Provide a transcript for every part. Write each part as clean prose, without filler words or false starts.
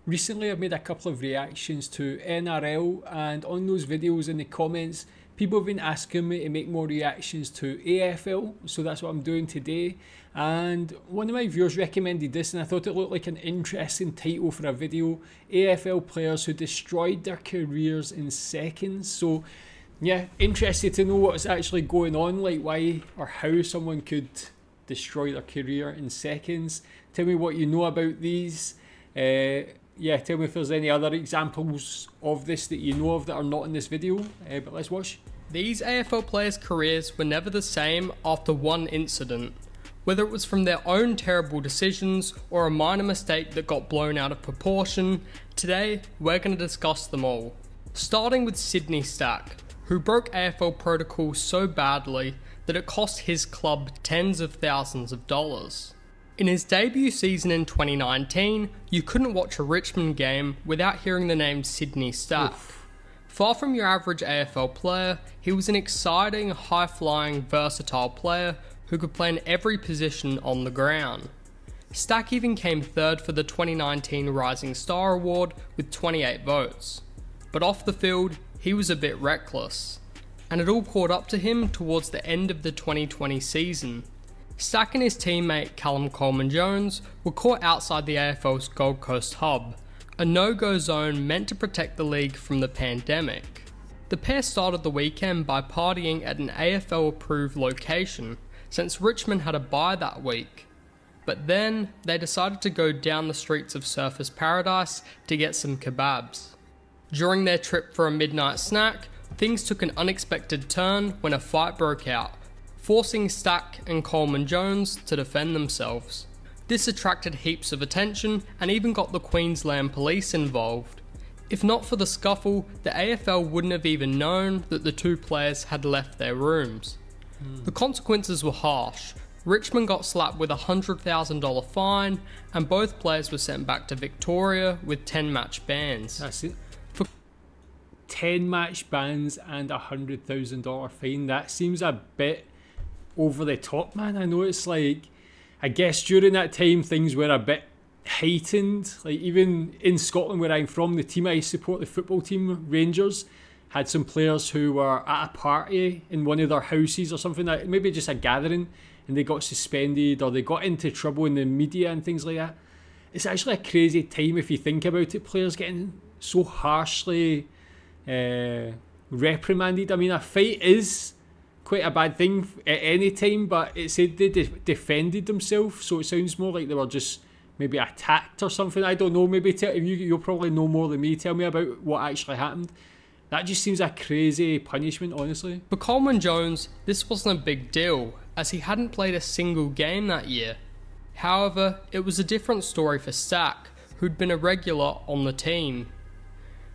recently I've made a couple of reactions to NRL, and on those videos in the comments, people have been asking me to make more reactions to AFL, so that's what I'm doing today. And one of my viewers recommended this, and I thought it looked like an interesting title for a video: AFL players who destroyed their careers in seconds. So yeah, interested to know what's actually going on, like why or how someone could destroy their career in seconds. Tell me what you know about these. Yeah, tell me if there's any other examples of this that you know of that are not in this video, but let's watch. These AFL players' careers were never the same after one incident. Whether it was from their own terrible decisions or a minor mistake that got blown out of proportion, today we're going to discuss them all. Starting with Sydney Stack, who broke AFL protocol so badly that it cost his club tens of thousands of dollars. In his debut season in 2019, you couldn't watch a Richmond game without hearing the name Sydney Stack. Far from your average AFL player, he was an exciting, high-flying, versatile player who could play in every position on the ground. Stack even came third for the 2019 Rising Star Award with 28 votes. But off the field, he was a bit reckless, and it all caught up to him towards the end of the 2020 season. Stack and his teammate Callum Coleman-Jones were caught outside the AFL's Gold Coast hub, a no-go zone meant to protect the league from the pandemic. The pair started the weekend by partying at an AFL-approved location, since Richmond had a bye that week. But then, they decided to go down the streets of Surfers Paradise to get some kebabs. During their trip for a midnight snack, things took an unexpected turn when a fight broke out, forcing Stack and Coleman-Jones to defend themselves. This attracted heaps of attention and even got the Queensland Police involved. If not for the scuffle, the AFL wouldn't have even known that the two players had left their rooms. The consequences were harsh. Richmond got slapped with a $100,000 fine, and both players were sent back to Victoria with 10-match bans. That's it. 10 match bans and a $100,000 fine. That seems a bit over the top, man. I know it's like, I guess during that time things were a bit heightened. Like even in Scotland where I'm from, the team I support, the football team, Rangers, had some players who were at a party in one of their houses or something, like maybe just a gathering, and they got suspended or they got into trouble in the media and things like that. It's actually a crazy time if you think about it, players getting so harshly reprimanded. I mean, a fight is quite a bad thing at any time, but it said they defended themselves, so it sounds more like they were just maybe attacked or something. I don't know, maybe you'll probably know more than me. Tell me about what actually happened. That just seems a crazy punishment, honestly. For Coleman-Jones, this wasn't a big deal, as he hadn't played a single game that year. However, it was a different story for Stack, who'd been a regular on the team.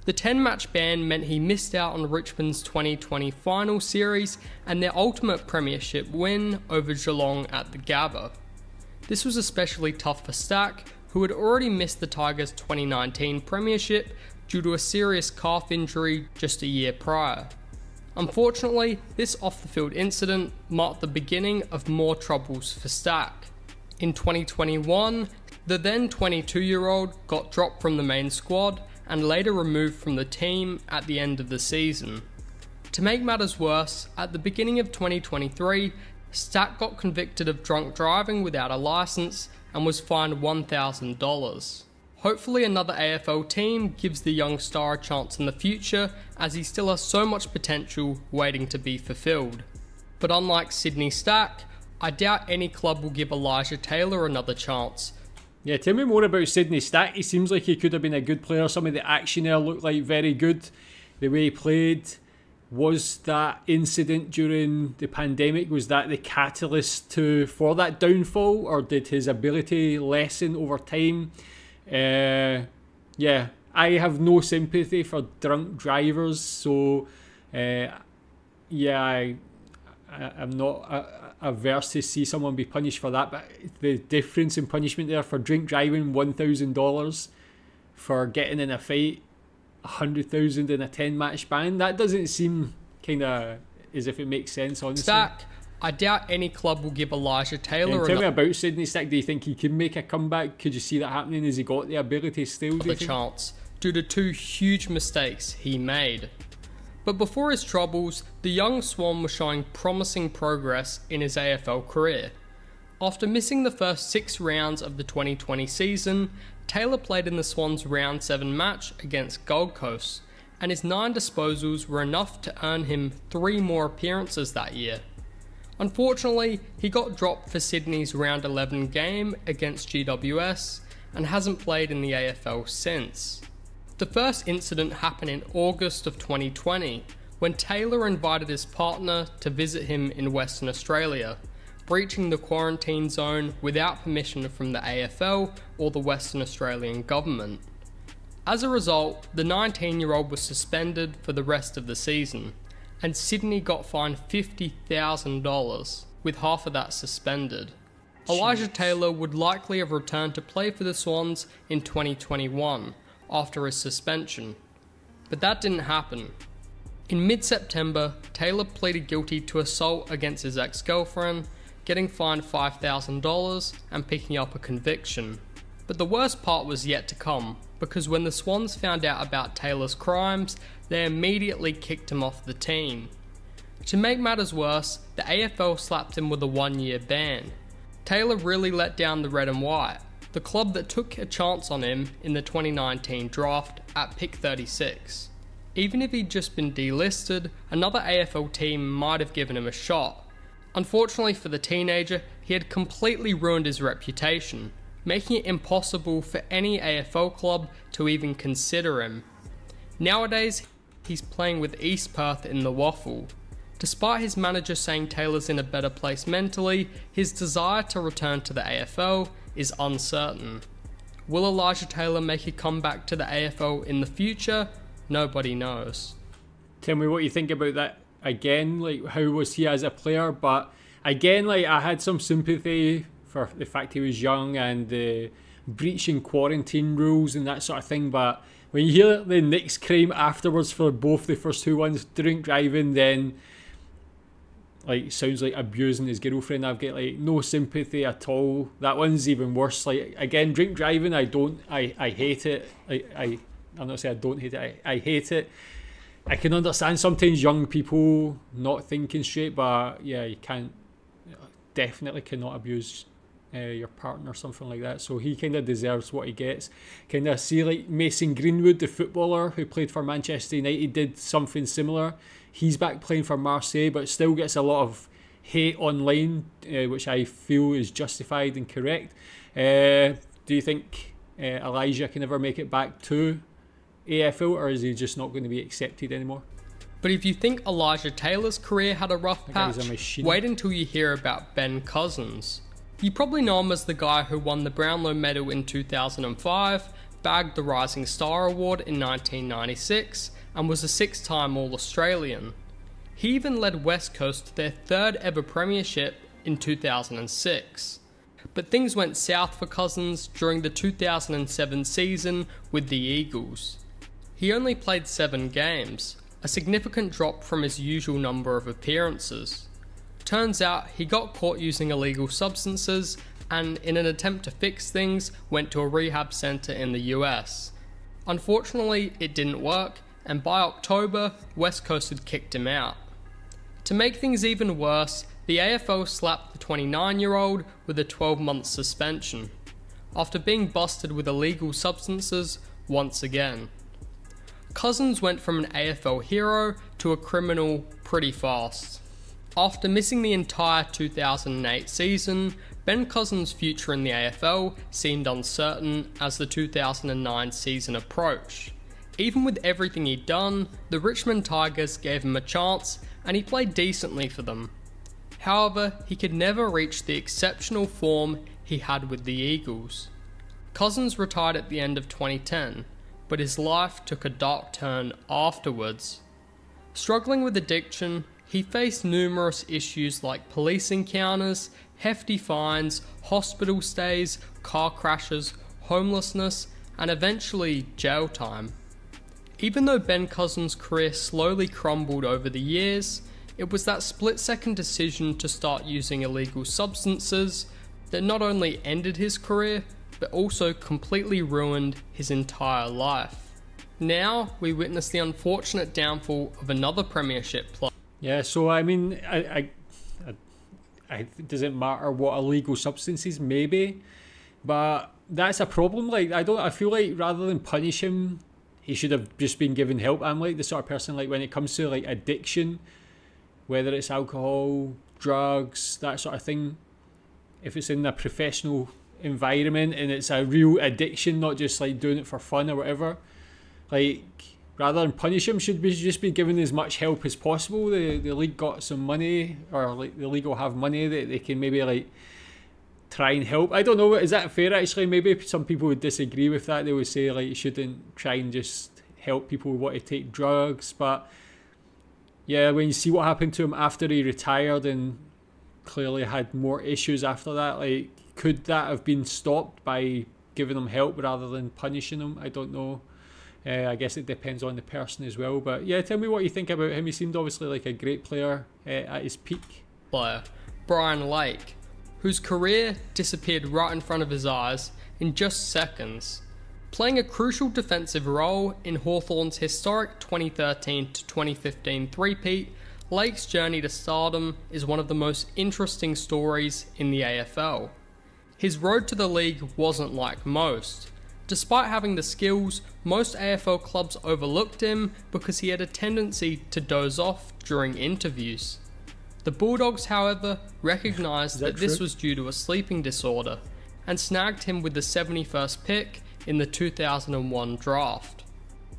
The 10-match ban meant he missed out on Richmond's 2020 final series and their ultimate premiership win over Geelong at the Gabba. This was especially tough for Stack, who had already missed the Tigers' 2019 premiership due to a serious calf injury just a year prior. Unfortunately, this off-the-field incident marked the beginning of more troubles for Stack. In 2021, the then 22-year-old got dropped from the main squad and later removed from the team at the end of the season. To make matters worse, at the beginning of 2023, Stack got convicted of drunk driving without a licence and was fined $1,000. Hopefully another AFL team gives the young star a chance in the future, as he still has so much potential waiting to be fulfilled. But unlike Sydney Stack, I doubt any club will give Elijah Taylor another chance. Yeah, tell me more about Sydney Stack. He seems like he could have been a good player. Some of the action there looked like very good. The way he played. Was that incident during the pandemic, was that the catalyst for that downfall, or did his ability lessen over time? Yeah, I have no sympathy for drunk drivers, so yeah, I'm not averse to see someone be punished for that, but the difference in punishment there for drink driving, $1,000, for getting in a fight, 100,000 in a 10-match ban, that doesn't seem kind of as if it makes sense, honestly. Stack, I doubt any club will give Elijah Taylor Tell me about Sydney Stick. Do you think he can make a comeback? Could you see that happening? Has he got the ability still? The chance due to 2 huge mistakes he made. But before his troubles, the young Swan was showing promising progress in his AFL career. After missing the first 6 rounds of the 2020 season, Taylor played in the Swans' Round 7 match against Gold Coast, and his 9 disposals were enough to earn him 3 more appearances that year. Unfortunately, he got dropped for Sydney's Round 11 game against GWS and hasn't played in the AFL since. The first incident happened in August of 2020, when Taylor invited his partner to visit him in Western Australia, breaching the quarantine zone without permission from the AFL or the Western Australian government. As a result, the 19-year-old was suspended for the rest of the season, and Sydney got fined $50,000, with half of that suspended. Elijah Taylor would likely have returned to play for the Swans in 2021, after his suspension, but that didn't happen. In mid-September, Taylor pleaded guilty to assault against his ex-girlfriend, getting fined $5,000 and picking up a conviction. But the worst part was yet to come, because when the Swans found out about Taylor's crimes, they immediately kicked him off the team. To make matters worse, the AFL slapped him with a 1-year ban. Taylor really let down the red and white, the club that took a chance on him in the 2019 draft at pick 36. Even if he'd just been delisted, another AFL team might have given him a shot. Unfortunately for the teenager, he had completely ruined his reputation, making it impossible for any AFL club to even consider him. Nowadays, he's playing with East Perth in the Waffle. Despite his manager saying Taylor's in a better place mentally, his desire to return to the AFL is uncertain. Will Elijah Taylor make a comeback to the AFL in the future? Nobody knows. Tell me what you think about that again, like how was he as a player? But again, like I had some sympathy for the fact he was young and breaching quarantine rules and that sort of thing, but when you hear the next crime afterwards for both the first 2 ones, drink driving, then like sounds like abusing his girlfriend, I've got like no sympathy at all. That one's even worse. Like again, drink driving, I hate it. I'm not saying I don't hate it, I hate it. I can understand sometimes young people not thinking straight, but yeah, you definitely cannot abuse your partner or something like that. So he kind of deserves what he gets. Kind of see like Mason Greenwood, the footballer who played for Manchester United, did something similar. He's back playing for Marseille, but still gets a lot of hate online, which I feel is justified and correct. Do you think Elijah can ever make it back to AFL, or is he just not going to be accepted anymore? But if you think Elijah Taylor's career had a rough patch, wait until you hear about Ben Cousins. You probably know him as the guy who won the Brownlow Medal in 2005, bagged the Rising Star Award in 1996, and was a 6-time All-Australian. He even led West Coast to their 3rd ever premiership in 2006. But things went south for Cousins during the 2007 season with the Eagles. He only played 7 games, a significant drop from his usual number of appearances. Turns out he got caught using illegal substances and, in an attempt to fix things, went to a rehab centre in the US. Unfortunately, it didn't work, and by October, West Coast had kicked him out. To make things even worse, the AFL slapped the 29-year-old with a 12-month suspension, after being busted with illegal substances once again. Cousins went from an AFL hero to a criminal pretty fast. After missing the entire 2008 season, Ben Cousins' future in the AFL seemed uncertain as the 2009 season approached. Even with everything he'd done, the Richmond Tigers gave him a chance and he played decently for them. However, he could never reach the exceptional form he had with the Eagles. Cousins retired at the end of 2010, but his life took a dark turn afterwards. Struggling with addiction, he faced numerous issues like police encounters, hefty fines, hospital stays, car crashes, homelessness, and eventually jail time. Even though Ben Cousins' career slowly crumbled over the years, It was that split-second decision to start using illegal substances that not only ended his career, but also completely ruined his entire life. Now, we witness the unfortunate downfall of another premiership player. Yeah, so I mean, does it matter what illegal substances? Maybe, but that's a problem. Like, I feel like rather than punish him, he should have just been given help. I'm like the sort of person, like, when it comes to like addiction, whether it's alcohol, drugs, that sort of thing, if it's in a professional environment and it's a real addiction, not just like doing it for fun or whatever, like, rather than punish him, should be just be given as much help as possible. The league got some money, or like the league will have money that they can maybe like try and help. I don't know, is that fair actually? Maybe some people would disagree with that. They would say like you shouldn't try and just help people who want to take drugs, but yeah, when you see what happened to him after he retired and clearly had more issues after that, like, could that have been stopped by giving him help rather than punishing him? I don't know. I guess it depends on the person as well. But yeah, tell me what you think about him. He seemed obviously like a great player at his peak. Player, Brian Lake, whose career disappeared right in front of his eyes in just seconds. Playing a crucial defensive role in Hawthorn's historic 2013 to 2015 three-peat, Lake's journey to stardom is one of the most interesting stories in the AFL. His road to the league wasn't like most. Despite having the skills, most AFL clubs overlooked him because he had a tendency to doze off during interviews. The Bulldogs, however, recognised that this was due to a sleeping disorder and snagged him with the 71st pick in the 2001 draft.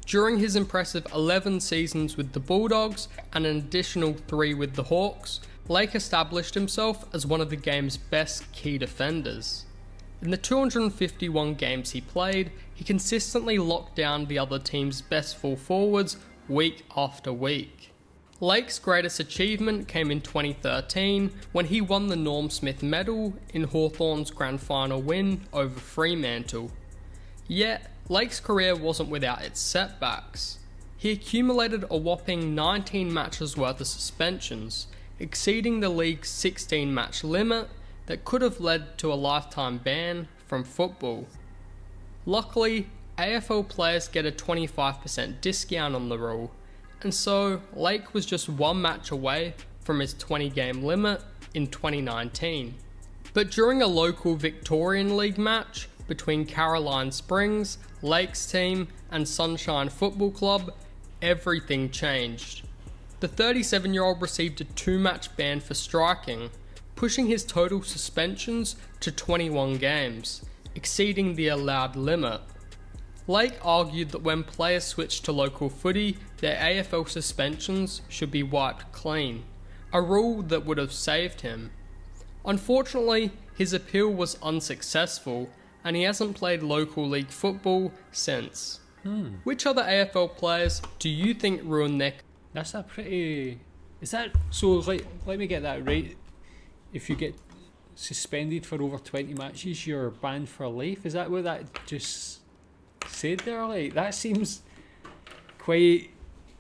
During his impressive 11 seasons with the Bulldogs and an additional 3 with the Hawks, Lake established himself as one of the game's best key defenders. In the 251 games he played, he consistently locked down the other team's best full forwards week after week. Lake's greatest achievement came in 2013 when he won the Norm Smith Medal in Hawthorn's grand final win over Fremantle. Yet, Lake's career wasn't without its setbacks. He accumulated a whopping 19 matches worth of suspensions, exceeding the league's 16 match limit that could have led to a lifetime ban from football. Luckily, AFL players get a 25% discount on the rule, and so Lake was just one match away from his 20 game limit in 2019. But during a local Victorian League match between Caroline Springs, Lake's team, and Sunshine Football Club, everything changed. The 37-year-old received a 2-match ban for striking, pushing his total suspensions to 21 games, exceeding the allowed limit. Lake argued that when players switched to local footy, their AFL suspensions should be wiped clean, a rule that would have saved him. Unfortunately, his appeal was unsuccessful, and he hasn't played local league football since. Which other AFL players do you think ruined their... That's a pretty... Is that... So, like, let me get that right. If you get suspended for over 20 matches, you're banned for life? Is that what that just said there? Like, that seems quite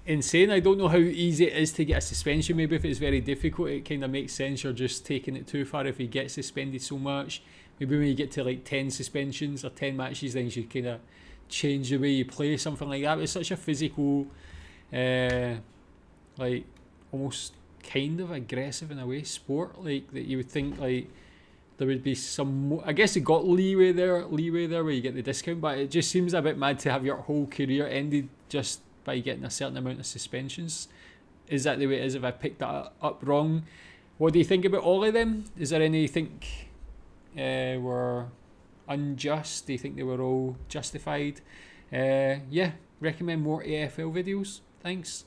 insane. I don't know how easy it is to get a suspension. Maybe if it's very difficult, it kind of makes sense. You're just taking it too far if you get suspended so much. Maybe when you get to like 10 suspensions or 10 matches, then you should kind of change the way you play, something like that. It's such a physical, like almost kind of aggressive in a way sport, like that you would think like there would be some I guess it got leeway there where you get the discount, but it just seems a bit mad to have your whole career ended just by getting a certain amount of suspensions. Is that the way it is? If I picked that up wrong? What do you think about all of them? Is there any you think were unjust? Do you think they were all justified? Yeah, recommend more AFL videos. Thanks.